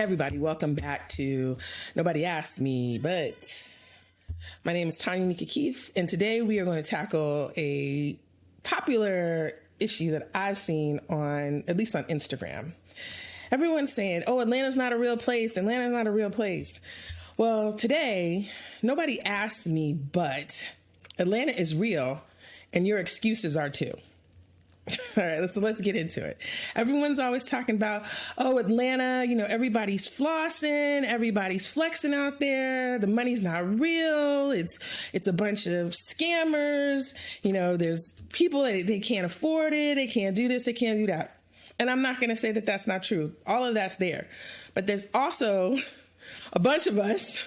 everybody, welcome back to Nobody Asked Me, but my name is Tanya Nika Keefe, and today we are going to tackle a popular issue that I've seen at least on Instagram. Everyone's saying, oh, Atlanta's not a real place. Atlanta's not a real place. Well, today, nobody asked me, but Atlanta is real, and your excuses are too. All right, let's get into it. Everyone's always talking about, oh, Atlanta, everybody's flossing, everybody's flexing out there. The money's not real. It's a bunch of scammers. There's people that they can't afford it. They can't do this. They can't do that. And I'm not going to say that that's not true. All of that's there. But there's also a bunch of us,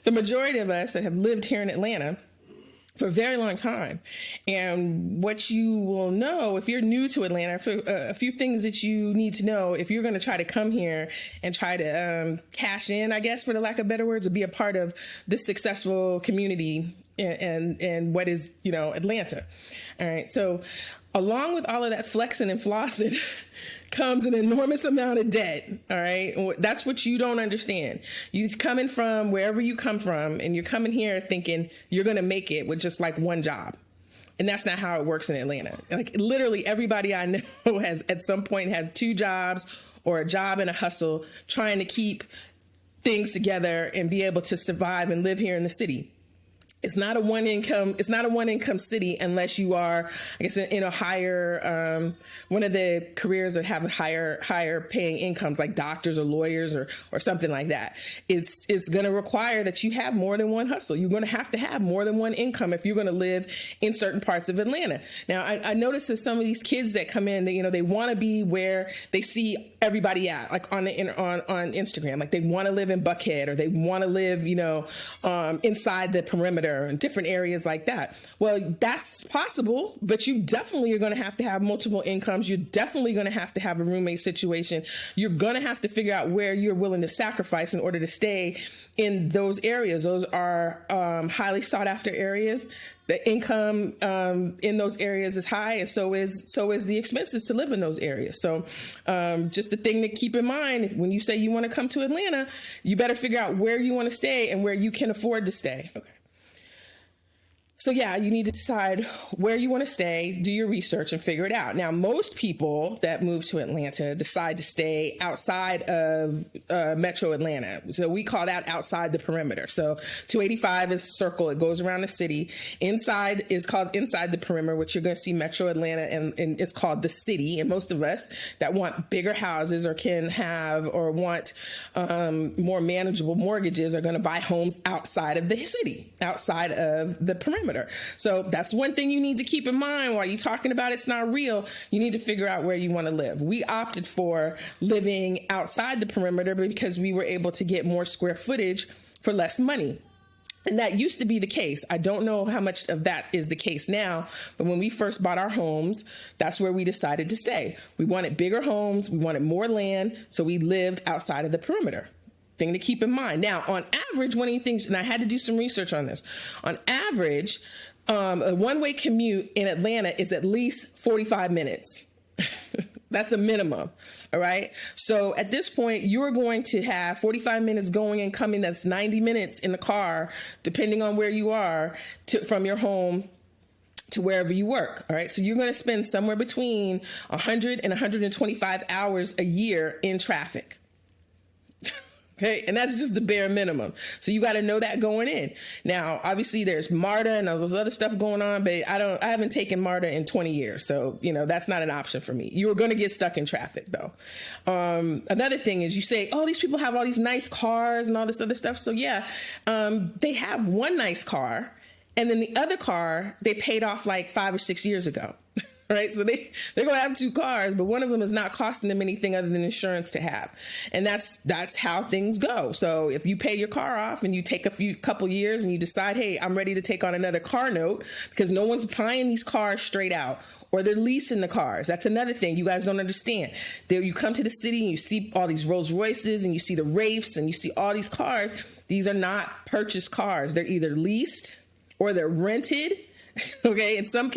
the majority of us that have lived here in Atlanta for a very long time. And what you will know if you're new to Atlanta, a few things that you need to know if you're going to try to come here and try to cash in, I guess, for the lack of better words, or be a part of this successful community and what is, Atlanta. All right. So along with all of that flexing and flossing comes an enormous amount of debt. All right. That's what you don't understand. You're coming from wherever you come from, and you're coming here thinking you're going to make it with just like one job. And that's not how it works in Atlanta. Like literally everybody I know has at some point had two jobs or a job and a hustle trying to keep things together and be able to survive and live here in the city. It's not a one income city unless you are, I guess, in a higher, one of the careers that have higher paying incomes like doctors or lawyers or something like that. It's going to require that you have more than one hustle. You're going to have more than one income if you're going to live in certain parts of Atlanta. Now, I noticed that some of these kids that come in, they want to be where they see everybody at, like on Instagram, like they want to live in Buckhead or they want to live, inside the perimeter and different areas like that. Well, that's possible, but you definitely are going to have multiple incomes. You're definitely going to have a roommate situation. You're going to have to figure out where you're willing to sacrifice in order to stay in those areas. Those are highly sought after areas. The income in those areas is high, and so is the expenses to live in those areas. So just the thing to keep in mind when you say you want to come to Atlanta, you better figure out where you want to stay and where you can afford to stay. Okay. So yeah, you need to decide where you want to stay, do your research, and figure it out. Now, most people that move to Atlanta decide to stay outside of Metro Atlanta. So we call that outside the perimeter. So 285 is a circle. It goes around the city. Inside is called inside the perimeter, which you're going to see Metro Atlanta, and it's called the city. And most of us that want bigger houses or can have or want more manageable mortgages are going to buy homes outside of the city, outside of the perimeter. So that's one thing you need to keep in mind while you're talking about it's not real. You need to figure out where you want to live. We opted for living outside the perimeter because we were able to get more square footage for less money. And that used to be the case. I don't know how much of that is the case now, but when we first bought our homes, that's where we decided to stay. We wanted bigger homes. We wanted more land. So we lived outside of the perimeter. Thing to keep in mind. Now, on average, one of the things, and I had to do some research on this, on average, a one-way commute in Atlanta is at least 45 minutes. That's a minimum. All right. So at this point, you're going to have 45 minutes going and coming. That's 90 minutes in the car, depending on where you are, from your home to wherever you work. All right. So you're going to spend somewhere between 100 and 125 hours a year in traffic. Okay, and that's just the bare minimum. So you got to know that going in. Now, obviously, there's MARTA and all this other stuff going on, but I haven't taken MARTA in 20 years. So, that's not an option for me. You're going to get stuck in traffic, though. Another thing is you say, oh, these people have all these nice cars and all this other stuff. So, yeah, they have one nice car, and then the other car they paid off like 5 or 6 years ago. Right. So they're going to have two cars, but one of them is not costing them anything other than insurance to have. And that's how things go. So if you pay your car off and you take couple years and you decide, hey, I'm ready to take on another car note because no one's buying these cars straight out, or they're leasing the cars. That's another thing you guys don't understand. There, you come to the city and you see all these Rolls Royces and you see the Wraiths and you see all these cars. These are not purchased cars. They're either leased or they're rented. Okay, in some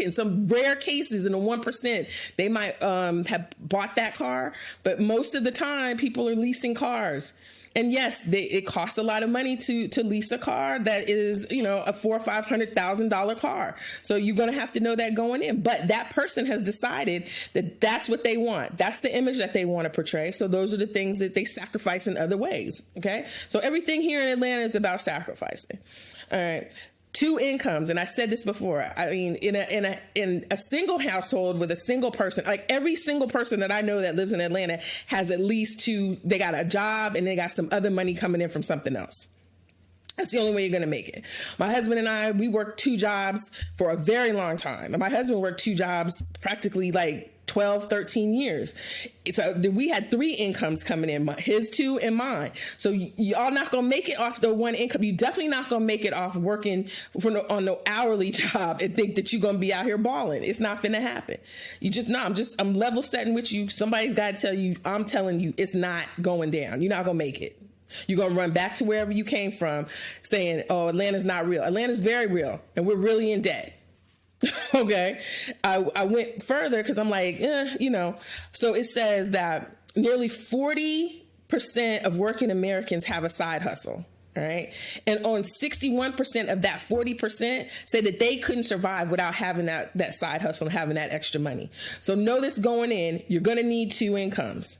rare cases, in the 1%, they might have bought that car, but most of the time, people are leasing cars. And yes, it costs a lot of money to lease a car that is, a $400,000 or $500,000 car. So you're going to have to know that going in. But that person has decided that that's what they want. That's the image that they want to portray. So those are the things that they sacrifice in other ways. Okay. So everything here in Atlanta is about sacrificing. All right. 2 incomes. And I said this before. I mean, in a single household with a single person, like every single person that I know that lives in Atlanta has at least 2, they got a job and they got some other money coming in from something else. That's the only way you're going to make it. My husband and I, we worked 2 jobs for a very long time. And my husband worked 2 jobs practically like 12, 13 years. So we had 3 incomes coming in, his 2 and mine. So y'all not going to make it off the 1 income. You definitely not going to make it off working on no hourly job and think that you're going to be out here balling. It's not finna happen. You just, no, I'm level setting with you. Somebody's got to tell you, I'm telling you, it's not going down. You're not going to make it. You're going to run back to wherever you came from saying, oh, Atlanta's not real. Atlanta's very real. And we're really in debt. Okay. I went further because I'm like, so it says that nearly 40% of working Americans have a side hustle. All right. And on 61% of that 40% say that they couldn't survive without having that side hustle and having that extra money. So know this going in, you're going to need 2 incomes.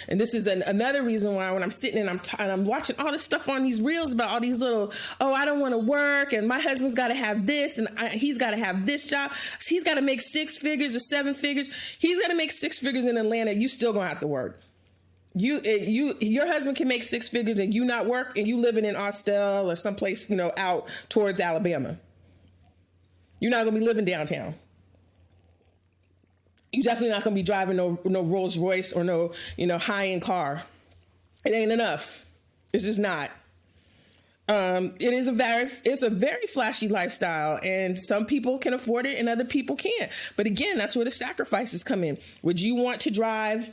And this is another reason why when I'm sitting and I'm watching all this stuff on these reels about all these little, I don't want to work and my husband's got to have this and he's got to have this job. He's got to make 6 figures or 7 figures. He's got to make 6 figures in Atlanta. You still going to have to work. Your husband can make 6 figures and you not work and you living in Austell or someplace, out towards Alabama. You're not going to be living downtown. You're definitely not going to be driving no Rolls Royce or no, high-end car. It ain't enough. It's just not. It's a very flashy lifestyle, and some people can afford it and other people can't. But again, that's where the sacrifices come in. Would you want to drive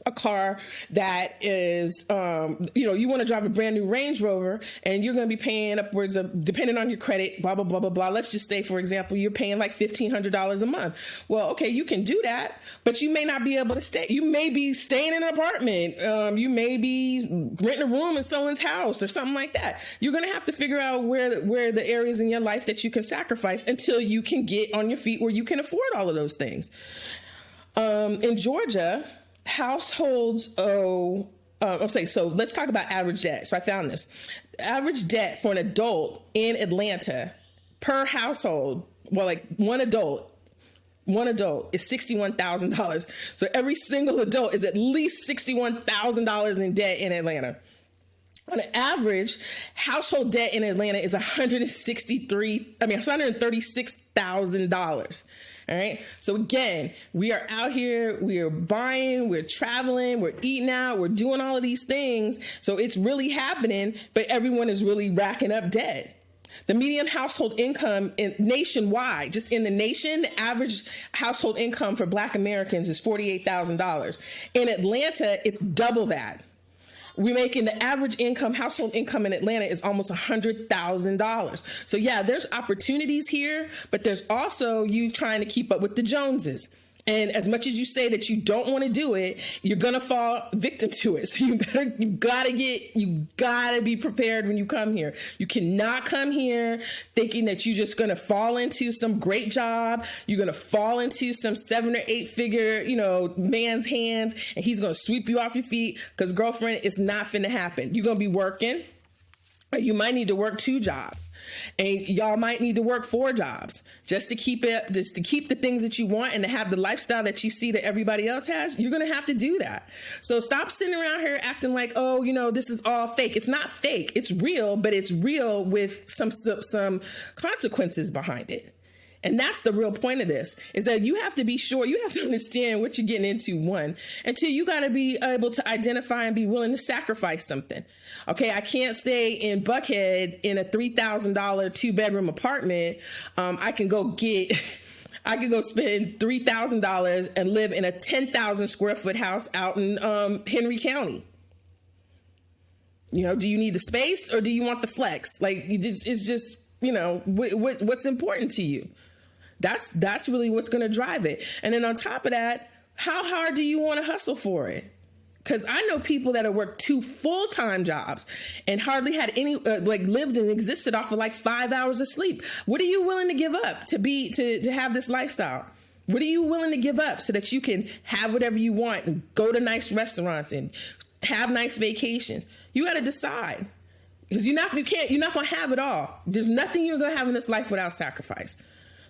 a car that is, you want to drive a brand new Range Rover and you're going to be paying upwards of, depending on your credit, blah, blah, blah, blah, blah. Let's just say, for example, you're paying like $1,500 a month. Well, okay, you can do that, but you may not be able to stay. You may be staying in an apartment. You may be renting a room in someone's house or something like that. You're going to have to figure out where the areas in your life that you can sacrifice until you can get on your feet where you can afford all of those things. In Georgia, households so let's talk about average debt. So I found this. Average debt for an adult in Atlanta per household, well, like one adult is $61,000. So every single adult is at least $61,000 in debt in Atlanta. On an average, household debt in Atlanta is $136,000. All right. So again, we are out here, we are buying, we're traveling, we're eating out, we're doing all of these things. So it's really happening, but everyone is really racking up debt. The median household income nationwide, just in the nation, the average household income for Black Americans is $48,000. In Atlanta, it's double that. We're making the average household income in Atlanta is almost $100,000. So yeah, there's opportunities here, but there's also you trying to keep up with the Joneses. And as much as you say that you don't want to do it, you're going to fall victim to it. So you gotta be prepared when you come here. You cannot come here thinking that you're just going to fall into some great job. You're going to fall into some 7 or 8 figure, man's hands, and he's going to sweep you off your feet because, girlfriend, it's not finna happen. You're going to be working. You might need to work 2 jobs, and y'all might need to work 4 jobs just to keep the things that you want and to have the lifestyle that you see that everybody else has. You're going to have to do that. So stop sitting around here acting like, this is all fake. It's not fake. It's real, but it's real with some consequences behind it. And that's the real point of this, is that you have to be sure, you have to understand what you're getting into, one. And 2, you got to be able to identify and be willing to sacrifice something. Okay, I can't stay in Buckhead in a $3,000 2-bedroom apartment. I can go spend $3,000 and live in a 10,000 square foot house out in Henry County. Do you need the space or do you want the flex? Like, it's just, what's important to you? That's really what's going to drive it. And then on top of that, how hard do you want to hustle for it? Because I know people that have worked 2 full-time jobs and hardly had any, lived and existed off of like 5 hours of sleep. What are you willing to give up to have this lifestyle? What are you willing to give up so that you can have whatever you want and go to nice restaurants and have nice vacations? You got to decide, because you're not going to have it all. There's nothing you're going to have in this life without sacrifice.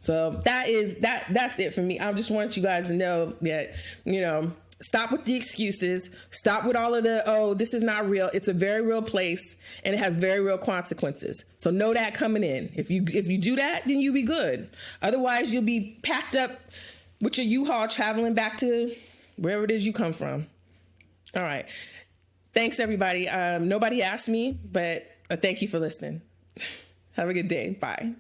So that's it for me. I just want you guys to know that, stop with the excuses. Stop with all of the, oh, this is not real. It's a very real place, and it has very real consequences. So know that coming in. If you do that, then you'll be good. Otherwise, you'll be packed up with your U-Haul traveling back to wherever it is you come from. All right. Thanks, everybody. Nobody asked me, but thank you for listening. Have a good day. Bye.